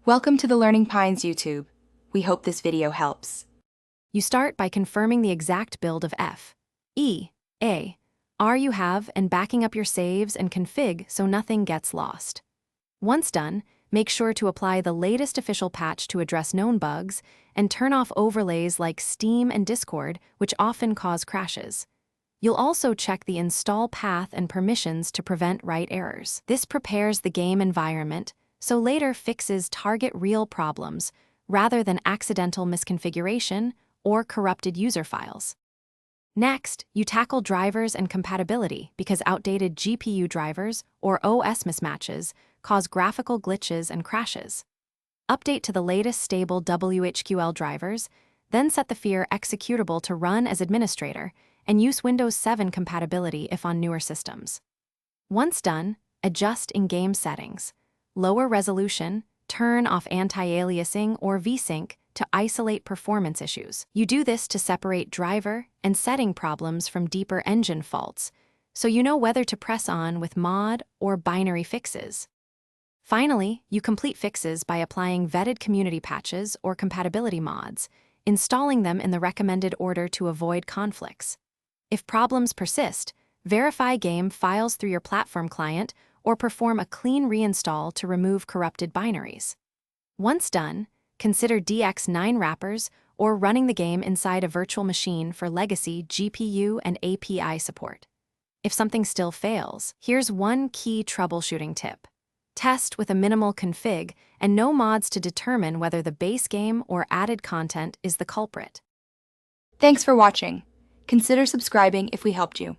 Welcome to the Learning Pines YouTube. We hope this video helps. You start by confirming the exact build of F.e.a.r you have and backing up your saves and config so nothing gets lost. Once done, make sure to apply the latest official patch to address known bugs and turn off overlays like Steam and Discord, which often cause crashes. You'll also check the install path and permissions to prevent write errors. This prepares the game environment so later fixes target real problems rather than accidental misconfiguration or corrupted user files. Next, you tackle drivers and compatibility because outdated GPU drivers or OS mismatches cause graphical glitches and crashes. Update to the latest stable WHQL drivers, then set the F.e.a.r executable to run as administrator and use Windows 7 compatibility if on newer systems. Once done, adjust in-game settings. Lower resolution, turn off anti-aliasing or VSync to isolate performance issues. You do this to separate driver and setting problems from deeper engine faults, so you know whether to press on with mod or binary fixes. Finally, you complete fixes by applying vetted community patches or compatibility mods, installing them in the recommended order to avoid conflicts. If problems persist, verify game files through your platform client or perform a clean reinstall to remove corrupted binaries. Once done, consider DX9 wrappers or running the game inside a virtual machine for legacy GPU and API support. If something still fails, here's one key troubleshooting tip. Test with a minimal config and no mods to determine whether the base game or added content is the culprit. Thanks for watching. Consider subscribing if we helped you.